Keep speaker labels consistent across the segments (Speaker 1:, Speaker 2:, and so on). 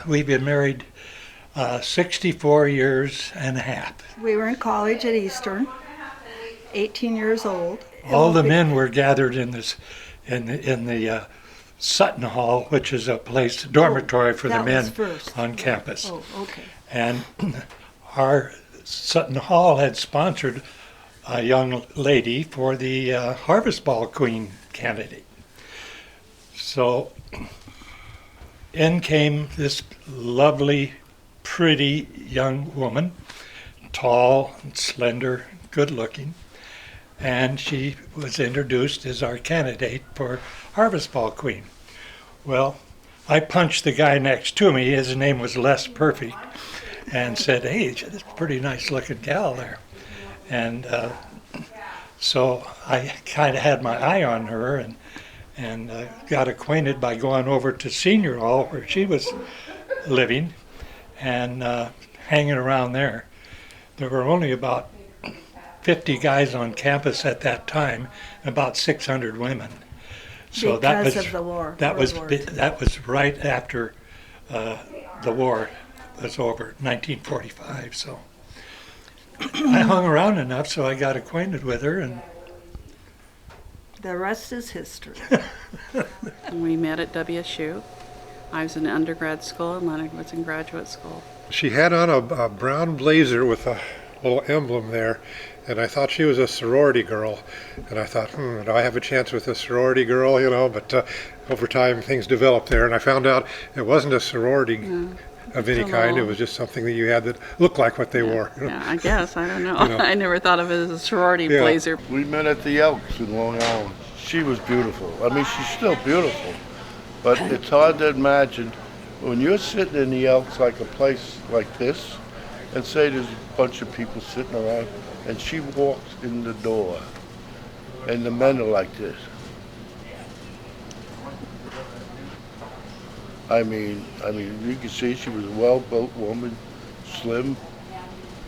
Speaker 1: we've been married 64 years and a half.
Speaker 2: We were in college at Eastern, 18 years old.
Speaker 1: All the men were gathered in the Sutton Hall, which is a dormitory for the men on campus.
Speaker 2: Oh, okay.
Speaker 1: And our Sutton Hall had sponsored a young lady for the Harvest Ball Queen candidate. So in came this lovely, pretty young woman, tall and slender, good looking, and she was introduced as our candidate for Harvest Ball Queen. Well, I punched the guy next to me, his name was Les Perfect, and said, "Hey, that's a pretty nice looking gal there." And so I kind of had my eye on her and got acquainted by going over to Senior Hall where she was living and hanging around there. There were only about 50 guys on campus at that time, and about 600 women. So
Speaker 2: because of the war.
Speaker 1: That was right after the war was over, 1945. So I hung around enough, so I got acquainted with her, and
Speaker 2: the rest is history.
Speaker 3: We met at WSU. I was in undergrad school and Leonard was in graduate school.
Speaker 4: She had on a brown blazer with a little emblem there, and I thought she was a sorority girl. And I thought, do I have a chance with a sorority girl, But over time things developed there, and I found out it wasn't a sorority of any kind. It was just something that you had that looked like what they wore.
Speaker 3: Yeah, I guess. I don't know. I never thought of it as a sorority blazer.
Speaker 5: We met at the Elks in Long Island. She was beautiful. I mean, she's still beautiful. But it's hard to imagine when you're sitting in the Elks, like a place like this, and say there's a bunch of people sitting around, and she walks in the door, and the men are like this. I mean, you can see she was a well-built woman, slim,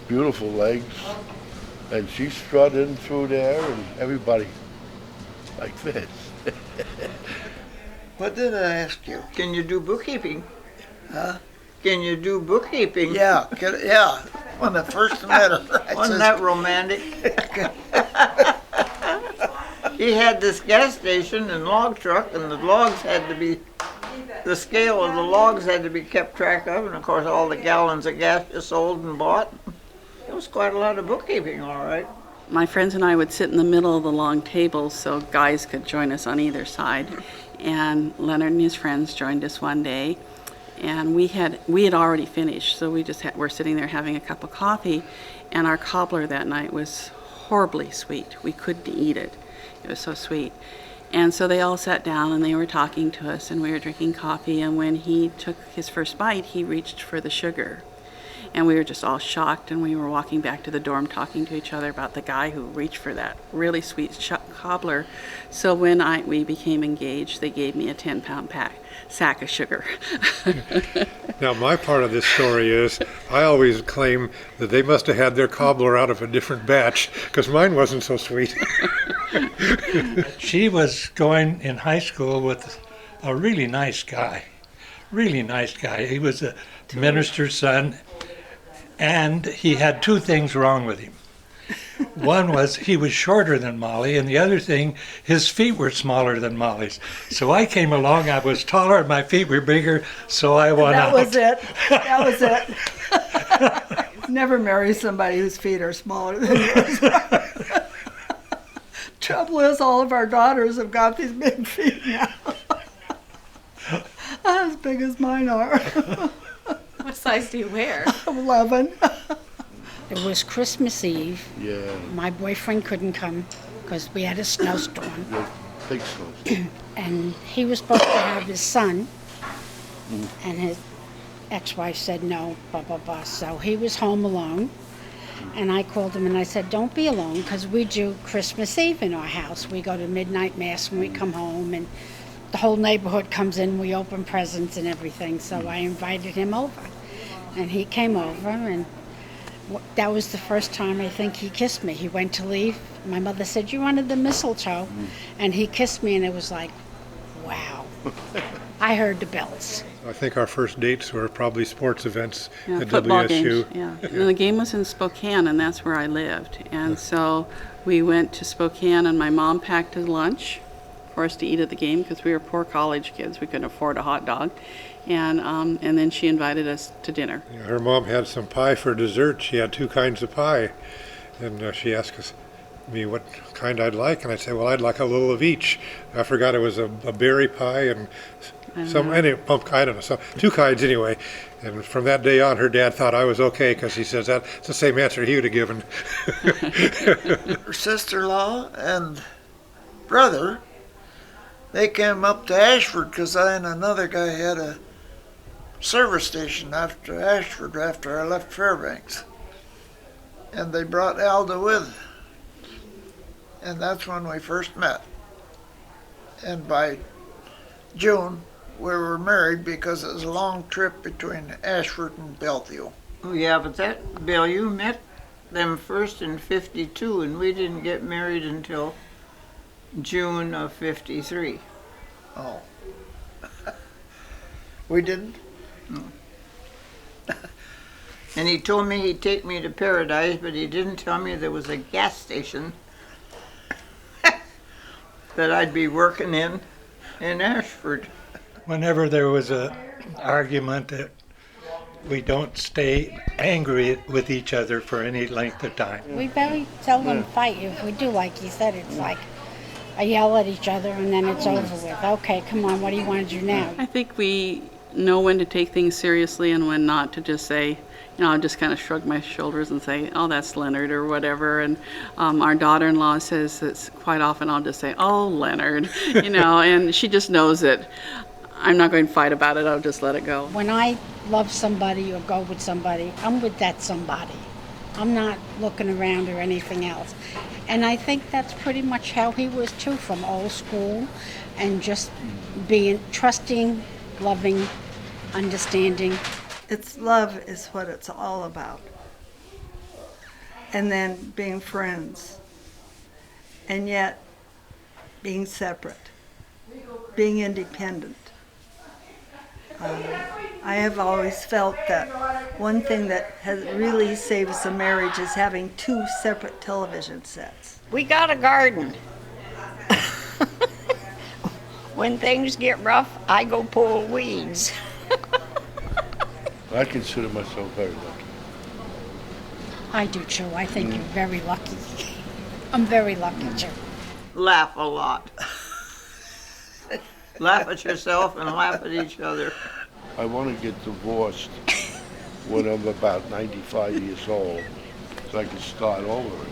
Speaker 5: beautiful legs, and she strutted through there, and everybody like this.
Speaker 6: What did I ask you?
Speaker 7: Can you do bookkeeping?
Speaker 6: Huh?
Speaker 7: Can you do bookkeeping?
Speaker 6: Yeah. When I first met her,
Speaker 7: Wasn't that romantic? He had this gas station and log truck, and the scale of the logs had to be kept track of, and of course all the gallons of gas you sold and bought. It was quite a lot of bookkeeping, all right.
Speaker 3: My friends and I would sit in the middle of the long tables so guys could join us on either side. And Leonard and his friends joined us one day, and we had already finished, so we just were sitting there having a cup of coffee, and our cobbler that night was horribly sweet. We couldn't eat it. It was so sweet. And so they all sat down and they were talking to us, and we were drinking coffee, and when he took his first bite, he reached for the sugar. And we were just all shocked, and we were walking back to the dorm talking to each other about the guy who reached for that really sweet cobbler. So when we became engaged, they gave me a 10-pound sack of sugar.
Speaker 4: Now, my part of this story is I always claim that they must have had their cobbler out of a different batch, because mine wasn't so sweet.
Speaker 1: She was going in high school with a really nice guy. He was a minister's son. And he had two things wrong with him. One was he was shorter than Molly, and the other thing, his feet were smaller than Molly's. So I came along, I was taller, my feet were bigger, so I won out.
Speaker 2: That was it. Never marry somebody whose feet are smaller than yours. Trouble is, all of our daughters have got these big feet now. As big as mine are.
Speaker 8: What size do you wear?
Speaker 2: 11.
Speaker 9: It was Christmas Eve.
Speaker 5: Yeah.
Speaker 9: My boyfriend couldn't come because we had a snowstorm.
Speaker 5: Yeah, big snowstorm.
Speaker 9: And he was supposed to have his son, and his ex-wife said no, blah, blah, blah. So he was home alone, and I called him and I said, don't be alone, because we do Christmas Eve in our house. We go to midnight mass when we come home, and the whole neighborhood comes in, we open presents and everything. So I invited him over, and he came over, and that was the first time I think he kissed me. He went to leave. My mother said, you wanted the mistletoe, and he kissed me, and it was like, wow. I heard the bells.
Speaker 4: I think our first dates were probably sports events
Speaker 3: Yeah,
Speaker 4: at
Speaker 3: football
Speaker 4: WSU.
Speaker 3: games, yeah. And the game was in Spokane, and that's where I lived. And so we went to Spokane, and my mom packed a lunch for us to eat at the game because we were poor college kids. We couldn't afford a hot dog. And then she invited us to dinner.
Speaker 4: Yeah, her mom had some pie for dessert. She had two kinds of pie. And she asked me what kind I'd like. And I said, well, I'd like a little of each. I forgot it was a berry pie and pumpkin, I don't know, so two kinds anyway. And from that day on, her dad thought I was okay because he says that's the same answer he would have given.
Speaker 6: Her sister-in-law and brother, they came up to Ashford because I and another guy had a service station after Ashford after I left Fairbanks. And they brought Alda with. And that's when we first met. And by June, we were married because it was a long trip between Ashford and Bellevue.
Speaker 7: Oh, yeah, but that, Bill, you met them first in 52, and we didn't get married until June of 53.
Speaker 6: Oh. We didn't?
Speaker 7: And he told me he'd take me to Paradise, but he didn't tell me there was a gas station that I'd be working in Ashford.
Speaker 1: Whenever there was a argument that we don't stay angry with each other for any length of time.
Speaker 9: We very seldom fight. If we do, like you said, it's like I yell at each other and then it's over with. Okay, come on, what do you want to do now?
Speaker 3: I think we know when to take things seriously and when not, to just say, I'll just kind of shrug my shoulders and say, oh, that's Leonard or whatever. And our daughter-in-law says that quite often I'll just say, oh, Leonard, and she just knows that I'm not going to fight about it. I'll just let it go.
Speaker 9: When I love somebody or go with somebody, I'm with that somebody. I'm not looking around or anything else. And I think that's pretty much how he was too, from old school, and just being trusting, loving, understanding.
Speaker 2: It's love is what it's all about. And then being friends. And yet being separate. Being independent. I have always felt that one thing that has really saves a marriage is having two separate television sets.
Speaker 10: We got a garden. When things get rough, I go pull weeds.
Speaker 5: I consider myself very lucky.
Speaker 9: I do too. I think you're very lucky. I'm very lucky too.
Speaker 7: Laugh a lot. Laugh at yourself and laugh at each other.
Speaker 5: I want to get divorced when I'm about 95 years old so I can start over.